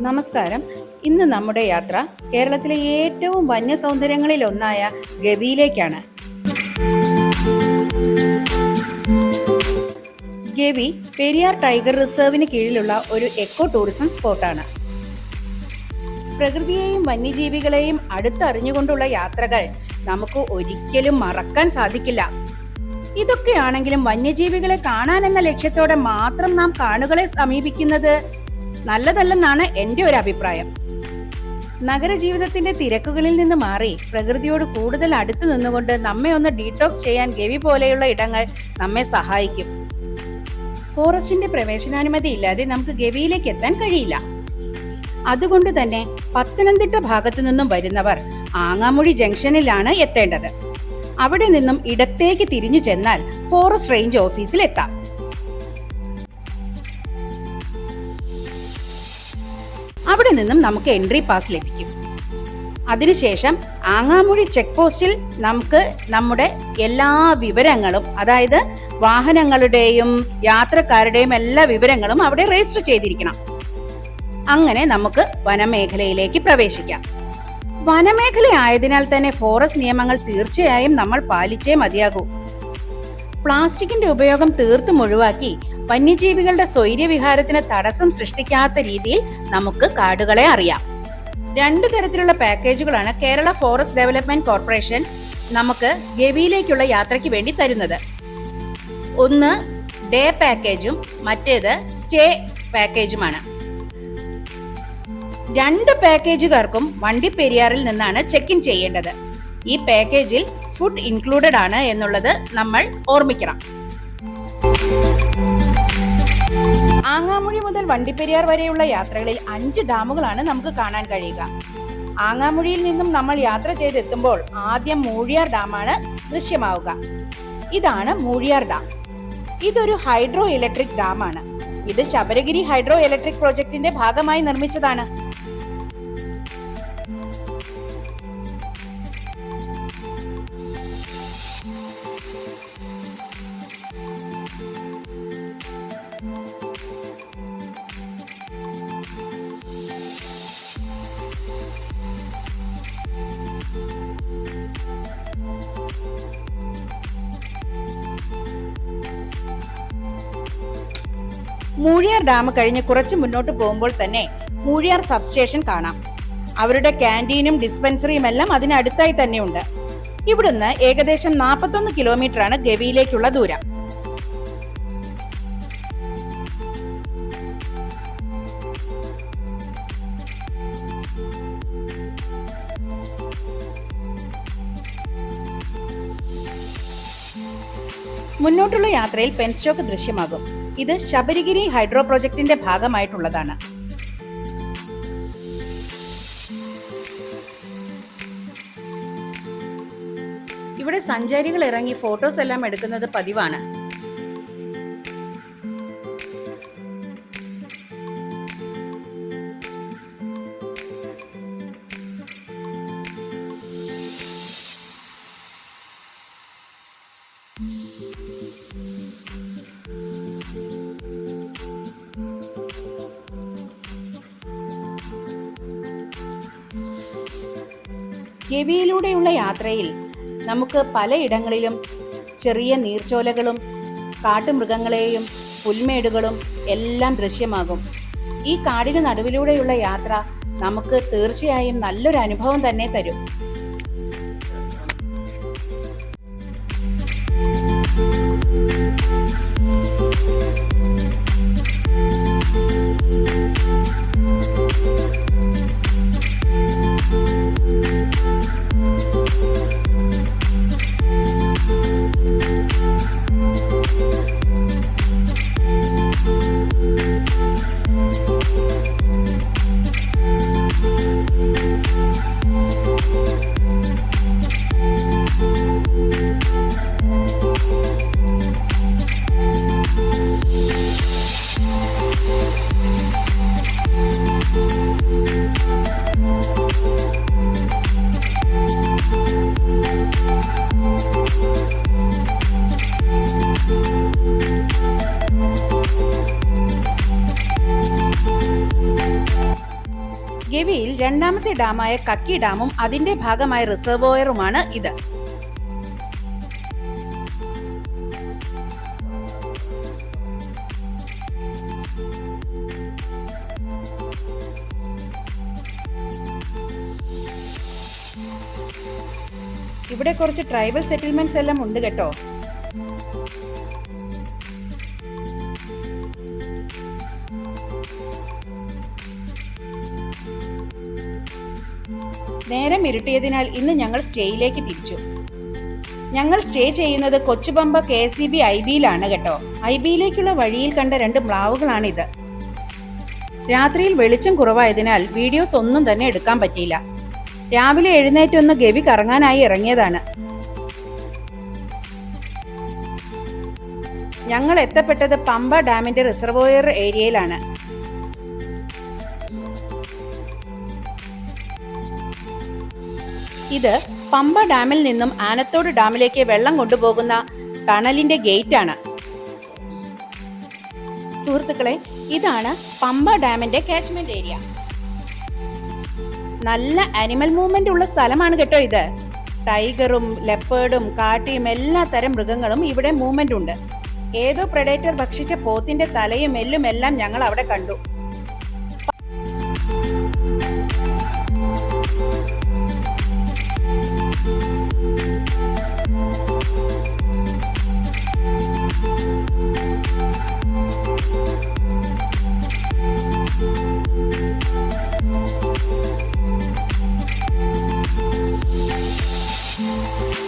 നമസ്കാരം. ഇന്ന് നമ്മുടെ യാത്ര കേരളത്തിലെ ഏറ്റവും വന്യസൗന്ദര്യങ്ങളിൽ ഒന്നായ ഗവിയിലേക്കാണ്. ഗവി പെരിയാർ ടൈഗർ റിസർവിന് കീഴിലുള്ള ഒരു എക്കോ ടൂറിസം സ്പോട്ടാണ്. പ്രകൃതിയെയും വന്യജീവികളെയും അടുത്തറിഞ്ഞുകൊണ്ടുള്ള യാത്രകൾ നമുക്ക് ഒരിക്കലും മറക്കാൻ സാധിക്കില്ല. ഇതൊക്കെയാണെങ്കിലും വന്യജീവികളെ കാണാനെന്ന ലക്ഷ്യത്തോടെ മാത്രം നാം കാടുകളെ സമീപിക്കുന്നത് നല്ലതല്ലെന്നാണ് എൻ്റെ ഒരു അഭിപ്രായം. നഗരജീവിതത്തിന്റെ തിരക്കുകളിൽ നിന്ന് മാറി പ്രകൃതിയോട് കൂടുതൽ അടുത്ത് നിന്നുകൊണ്ട് നമ്മെ ഒന്ന് ഡീടോക്സ് ചെയ്യാൻ ഗവി പോലെയുള്ള ഇടങ്ങൾ നമ്മെ സഹായിക്കും. ഫോറസ്റ്റിന്റെ പ്രവേശനാനുമതി ഇല്ലാതെ നമുക്ക് ഗവിയിലേക്ക് എത്താൻ കഴിയില്ല. അതുകൊണ്ട് തന്നെ പത്തനംതിട്ട ഭാഗത്തു നിന്നും വരുന്നവർ ആങ്ങാമുഴി ജംഗ്ഷനിലാണ് എത്തേണ്ടത്. അവിടെ നിന്നും ഇടത്തേക്ക് തിരിഞ്ഞു ചെന്നാൽ ഫോറസ്റ്റ് റേഞ്ച് ഓഫീസിൽ എത്താം. അവിടെ നിന്നും നമുക്ക് എൻട്രി പാസ് ലഭിക്കും. അതിനുശേഷം ആങ്ങാമുഴി ചെക്ക് പോസ്റ്റിൽ നമുക്ക് നമ്മുടെ എല്ലാ വിവരങ്ങളും, അതായത് വാഹനങ്ങളുടെയും യാത്രക്കാരുടെയും എല്ലാ വിവരങ്ങളും അവിടെ രജിസ്റ്റർ ചെയ്തിരിക്കണം. അങ്ങനെ നമുക്ക് വനമേഖലയിലേക്ക് പ്രവേശിക്കാം. വനമേഖല ആയതിനാൽ തന്നെ ഫോറസ്റ്റ് നിയമങ്ങൾ തീർച്ചയായും നമ്മൾ പാലിച്ചേ മതിയാകൂ. പ്ലാസ്റ്റിക്കിന്റെ ഉപയോഗം തീർത്തും ഒഴിവാക്കി വന്യജീവികളുടെ സ്വൈര്യവിഹാരത്തിന് തടസ്സം സൃഷ്ടിക്കാത്ത രീതിയിൽ നമുക്ക് കാടുകളെ അറിയാം. 2 തരത്തിലുള്ള പാക്കേജുകളാണ് കേരള ഫോറസ്റ്റ് ഡെവലപ്മെന്റ് കോർപ്പറേഷൻ നമുക്ക് ഗവിയിലേക്കുള്ള യാത്രയ്ക്ക് വേണ്ടി തരുന്നത്. ഒന്ന് ഡേ പാക്കേജും മറ്റേത് സ്റ്റേ പാക്കേജുമാണ്. 2 പാക്കേജുകാർക്കും വണ്ടിപ്പെരിയാറിൽ നിന്നാണ് ചെക്ക് ഇൻ ചെയ്യേണ്ടത്. ഈ പാക്കേജിൽ ഫുഡ് ഇൻക്ലൂഡഡ് ആണ് എന്നുള്ളത് നമ്മൾ ഓർമ്മിക്കണം. ആങ്ങാമുഴി മുതൽ വണ്ടിപ്പെരിയാർ വരെയുള്ള യാത്രകളിൽ 5 ഡാമുകളാണ് നമുക്ക് കാണാൻ കഴിയുക. ആങ്ങാമുഴിയിൽ നിന്നും നമ്മൾ യാത്ര ചെയ്തെത്തുമ്പോൾ ആദ്യം മൂഴിയാർ ഡാമാണ് ദൃശ്യമാവുക. ഇതാണ് മൂഴിയാർ ഡാം. ഇതൊരു ഹൈഡ്രോ ഇലക്ട്രിക് ഡാമാണ്. ഇത് ശബരിഗിരി ഹൈഡ്രോ ഇലക്ട്രിക് പ്രോജക്ടിന്റെ ഭാഗമായി നിർമ്മിച്ചതാണ്. മൂഴിയാർ ഡാം കഴിഞ്ഞ് കുറച്ച് മുന്നോട്ട് പോകുമ്പോൾ തന്നെ മൂഴിയാർ സബ്സ്റ്റേഷൻ കാണാം. അവരുടെ ക്യാൻറ്റീനും ഡിസ്പെൻസറിയും എല്ലാം അതിനടുത്തായി തന്നെയുണ്ട്. ഇവിടുന്ന് ഏകദേശം 41 കിലോമീറ്ററാണ് ഗവിയിലേക്കുള്ള ദൂരം. മുന്നോട്ടുള്ള യാത്രയിൽ പെൻസ്റ്റോക്ക് ദൃശ്യമാകും. ഇത് ശബരിഗിരി ഹൈഡ്രോ പ്രോജക്ടിന്റെ ഭാഗമായിട്ടുള്ളതാണ്. ഇവിടെ സഞ്ചാരികൾ ഇറങ്ങി ഫോട്ടോസ് എല്ലാം എടുക്കുന്നത് പതിവാണ്. ഗവിയിലൂടെയുള്ള യാത്രയിൽ നമുക്ക് പലയിടങ്ങളിലും ചെറിയ നീർച്ചോലകളും കാട്ടുമൃഗങ്ങളെയും പുൽമേടുകളും എല്ലാം ദൃശ്യമാകും. ഈ കാടിന് നടുവിലൂടെയുള്ള യാത്ര നമുക്ക് തീർച്ചയായും നല്ലൊരു അനുഭവം തന്നെ തരും. രണ്ടാമത്തെ ഡാമായ കക്കി ഡാമും അതിന്റെ ഭാഗമായ റിസർവോയറുമാണ് ഇത്. ഇവിടെ കുറച്ച് ട്രൈബൽ സെറ്റിൽമെന്റ്സ് എല്ലാം ഉണ്ട് കേട്ടോ. നേരം ഇരുട്ടിയതിനാൽ ഇന്ന് ഞങ്ങൾ സ്റ്റേയിലേക്ക് തിരിച്ചു. ഞങ്ങൾ സ്റ്റേ ചെയ്യുന്നത് കൊച്ചുപമ്പ KCB IBയിലാണ് കേട്ടോ. IBയിലേക്കുള്ള വഴിയിൽ കണ്ട 2 മ്ലാവുകളാണിത്. രാത്രിയിൽ വെളിച്ചം കുറവായതിനാൽ വീഡിയോസ് ഒന്നും തന്നെ എടുക്കാൻ പറ്റിയില്ല. രാവിലെ എഴുന്നേറ്റൊന്ന് ഗവി കറങ്ങാനായി ഇറങ്ങിയതാണ്. ഞങ്ങൾ എത്തപ്പെട്ടത് പമ്പ ഡാമിന്റെ റിസർവോയർ ഏരിയയിലാണ്. ഇത് പമ്പ ഡാമിൽ നിന്നും ആനത്തോട് ഡാമിലേക്ക് വെള്ളം കൊണ്ടുപോകുന്ന ടണലിന്റെ ഗേറ്റ് ആണ്. സുഹൃത്തുക്കളെ, ഇതാണ് പമ്പ ഡാമിന്റെ കാച്ച്മെന്റ് ഏരിയ. നല്ല ആനിമൽ മൂവ്മെന്റ് ഉള്ള സ്ഥലമാണ് കേട്ടോ ഇത്. ടൈഗറും ലെപ്പേർഡും കാട്ടിയും എല്ലാ തരം മൃഗങ്ങളും ഇവിടെ മൂവ്മെന്റ് ഉണ്ട്. ഏതോ പ്രെഡേറ്റർ ഭക്ഷിച്ച പോത്തിന്റെ തലയും എല്ലും എല്ലാം ഞങ്ങൾ അവിടെ കണ്ടു.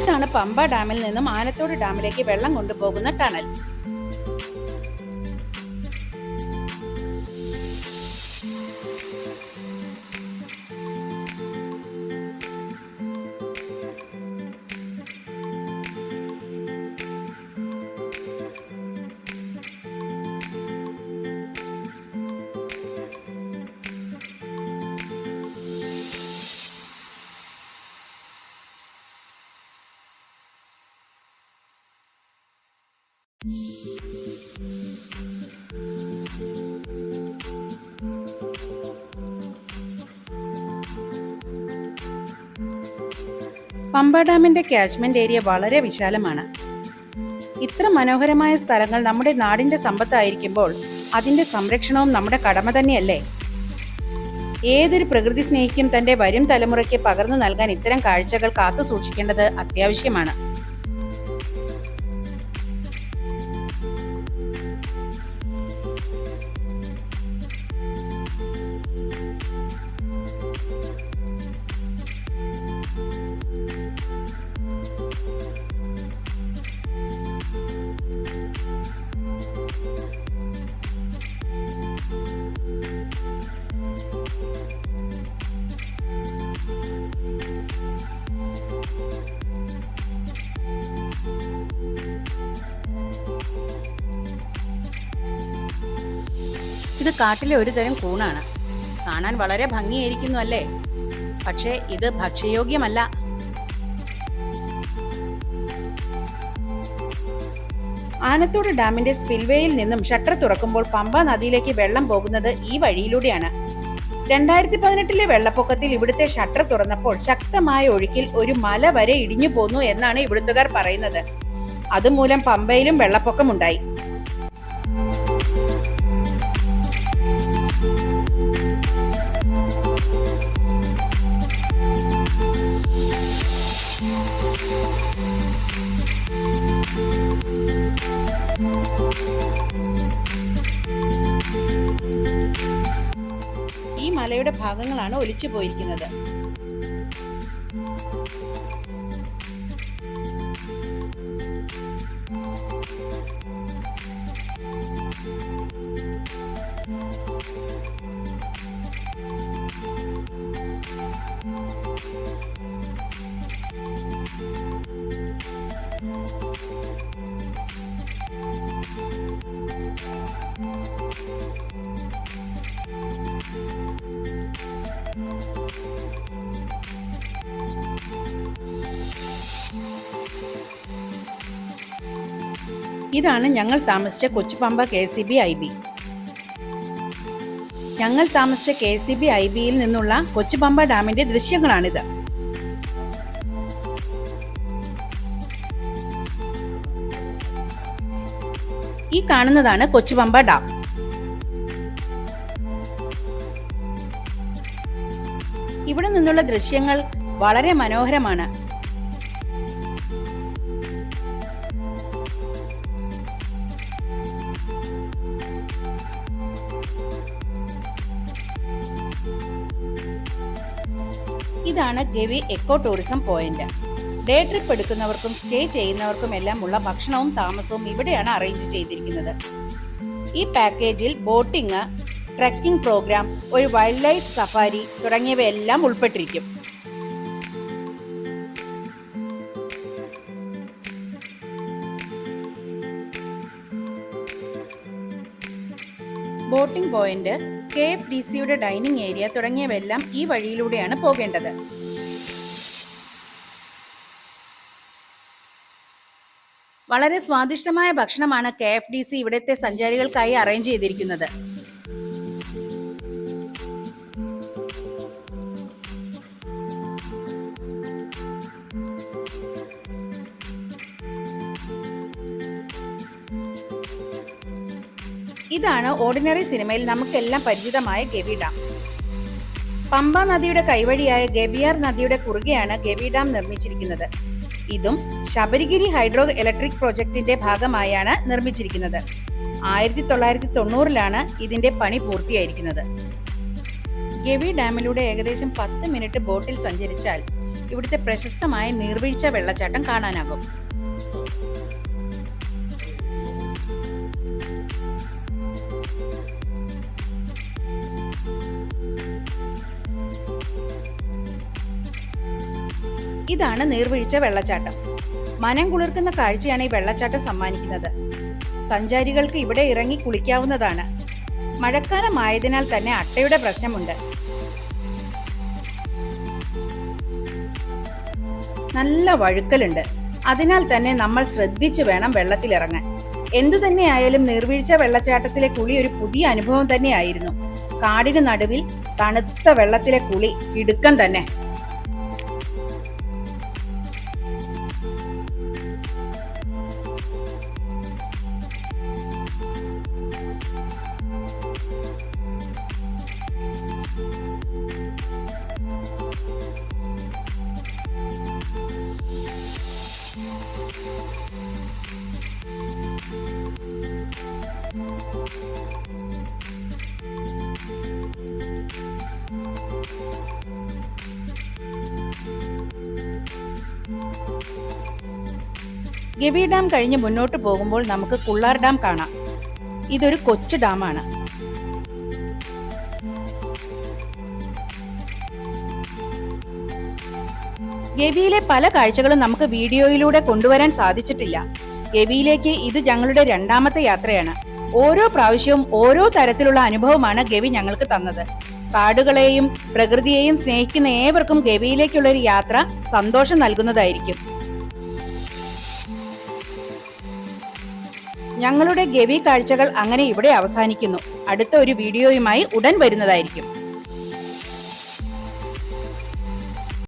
ഇതാണ് പമ്പ ഡാമിൽ നിന്നും ആനത്തോട് ഡാമിലേക്ക് വെള്ളം കൊണ്ടുപോകുന്ന ടണൽ. പമ്പ ഡാമിന്റെ കാച്ച്മെന്റ് ഏരിയ വളരെ വിശാലമാണ്. ഇത്ര മനോഹരമായ സ്ഥലങ്ങൾ നമ്മുടെ നാടിന്റെ സമ്പത്തായിരിക്കുമ്പോൾ അതിന്റെ സംരക്ഷണവും നമ്മുടെ കടമ തന്നെയല്ലേ? ഏതൊരു പ്രകൃതി സ്നേഹിക്കും തന്റെ വരും തലമുറയ്ക്ക് പകർന്നു നൽകാൻ ഇത്തരം കാഴ്ചകൾ കാത്തു സൂക്ഷിക്കേണ്ടത് അത്യാവശ്യമാണ്. ഇത് കാട്ടിലെ ഒരു തരം കൂണാണ്. കാണാൻ വളരെ ഭംഗിയായിരിക്കുന്നു അല്ലേ? പക്ഷേ ഇത് ഭക്ഷ്യയോഗ്യമല്ല. ആനത്തോട് ഡാമിന്റെ സ്പിൽവേയിൽ നിന്നും ഷട്ടർ തുറക്കുമ്പോൾ പമ്പ നദിയിലേക്ക് വെള്ളം പോകുന്നത് ഈ വഴിയിലൂടെയാണ്. 2018 വെള്ളപ്പൊക്കത്തിൽ ഇവിടുത്തെ ഷട്ടർ തുറന്നപ്പോൾ ശക്തമായ ഒഴുക്കിൽ ഒരു മല വരെ ഇടിഞ്ഞു പോന്നു എന്നാണ് ഇവിടുത്തുകാർ പറയുന്നത്. അതുമൂലം പമ്പയിലും വെള്ളപ്പൊക്കമുണ്ടായി. ഈ മലയുടെ ഭാഗങ്ങളാണ് ഒലിച്ചു പോയിരിക്കുന്നത്. ഇതാണ് ഞങ്ങൾ താമസിച്ച കൊച്ചുപമ്പ KCB IB. ഞങ്ങൾ താമസിച്ച KCB IBയിൽ നിന്നുള്ള കൊച്ചുപമ്പ ഡാമിന്റെ ദൃശ്യങ്ങളാണിത്. ഈ കാണുന്നതാണ് കൊച്ചുപമ്പ ഡാം. ഇവിടെ നിന്നുള്ള ദൃശ്യങ്ങൾ വളരെ മനോഹരമാണ്. ഇതാണ് Gavi eco tourism point. Day trip എടുക്കുന്നവർക്കും സ്റ്റേ ചെയ്യുന്നവർക്കും എല്ലാം ഉള്ള ഭക്ഷണവും താമസവും ഇവിടെയാണ് അറേഞ്ച് ചെയ്തിരിക്കുന്നത്. ഈ പാക്കേജിൽ ബോട്ടിംഗ്, ട്രക്കിംഗ് പ്രോഗ്രാം, ഒരു വൈൽഡ് ലൈഫ് സഫാരി തുടങ്ങിയവയെല്ലാം ഉൾപ്പെട്ടിരിക്കും. ബോട്ടിംഗ് പോയിന്റ്, KFDCയുടെ ഡൈനിങ് ഏരിയ തുടങ്ങിയവയെല്ലാം ഈ വഴിയിലൂടെയാണ് പോകേണ്ടത്. വളരെ സ്വാദിഷ്ടമായ ഭക്ഷണമാണ് KFDC ഇവിടുത്തെ സഞ്ചാരികൾക്കായി അറേഞ്ച് ചെയ്തിരിക്കുന്നത്. ഇതാണ് ഓർഡിനറി സിനിമയിൽ നമുക്കെല്ലാം പരിചിതമായ ഗവി ഡാം. പമ്പ നദിയുടെ കൈവഴിയായ ഗവിയാർ നദിയുടെ കുറുകെയാണ് ഗവി ഡാം നിർമ്മിച്ചിരിക്കുന്നത്. ഇതും ശബരിഗിരി ഹൈഡ്രോ ഇലക്ട്രിക് പ്രോജക്റ്റിന്റെ ഭാഗമായാണ് നിർമ്മിച്ചിരിക്കുന്നത്. 1990-ലാണ് ഇതിന്റെ പണി പൂർത്തിയായിരിക്കുന്നത്. ഗവി ഡാമിലൂടെ ഏകദേശം 10 മിനിറ്റ് ബോട്ടിൽ സഞ്ചരിച്ചാൽ ഇവിടുത്തെ പ്രശസ്തമായ നീർവീഴ്ച വെള്ളച്ചാട്ടം കാണാനാകും. ഇതാണ് നീർവീഴ്ച വെള്ളച്ചാട്ടം. മനം കുളിർക്കുന്ന കാഴ്ചയാണ് ഈ വെള്ളച്ചാട്ടം സമ്മാനിക്കുന്നത്. സഞ്ചാരികൾക്ക് ഇവിടെ ഇറങ്ങി കുളിക്കാവുന്നതാണ്. മഴക്കാലമായതിനാൽ തന്നെ അട്ടയുടെ പ്രശ്നമുണ്ട്. നല്ല വഴുക്കലുണ്ട്. അതിനാൽ തന്നെ നമ്മൾ ശ്രദ്ധിച്ചു വേണം വെള്ളത്തിലിറങ്ങാൻ. എന്തു തന്നെയായാലും നീർവീഴ്ച വെള്ളച്ചാട്ടത്തിലെ കുളി ഒരു പുതിയ അനുഭവം തന്നെയായിരുന്നു. കാടിന് നടുവിൽ തണുത്ത വെള്ളത്തിലെ കുളി കിടുക്കൻ തന്നെ. ഗവി ഡാം കഴിഞ്ഞ് മുന്നോട്ട് പോകുമ്പോൾ നമുക്ക് കുള്ളാർ ഡാം കാണാം. ഇതൊരു കൊച്ചു ഡാമാണ്. ഗവിയിലെ പല കാഴ്ചകളും നമുക്ക് വീഡിയോയിലൂടെ കൊണ്ടുവരാൻ സാധിച്ചിട്ടില്ല. ഗവിയിലേക്ക് ഇത് ഞങ്ങളുടെ 2ാമത്തെ യാത്രയാണ്. ഓരോ പ്രാവശ്യവും ഓരോ തരത്തിലുള്ള അനുഭവമാണ് ഗവി ഞങ്ങൾക്ക് തന്നത്. കാടുകളെയും പ്രകൃതിയെയും സ്നേഹിക്കുന്ന ഏവർക്കും ഗവിയിലേക്കുള്ള ഒരു യാത്ര സന്തോഷം നൽകുന്നതായിരിക്കും. ഞങ്ങളുടെ ഗവി കാഴ്ചകൾ അങ്ങനെ ഇവിടെ അവസാനിക്കുന്നു. അടുത്ത ഒരു വീഡിയോയുമായി ഉടൻ വരുന്നതായിരിക്കും.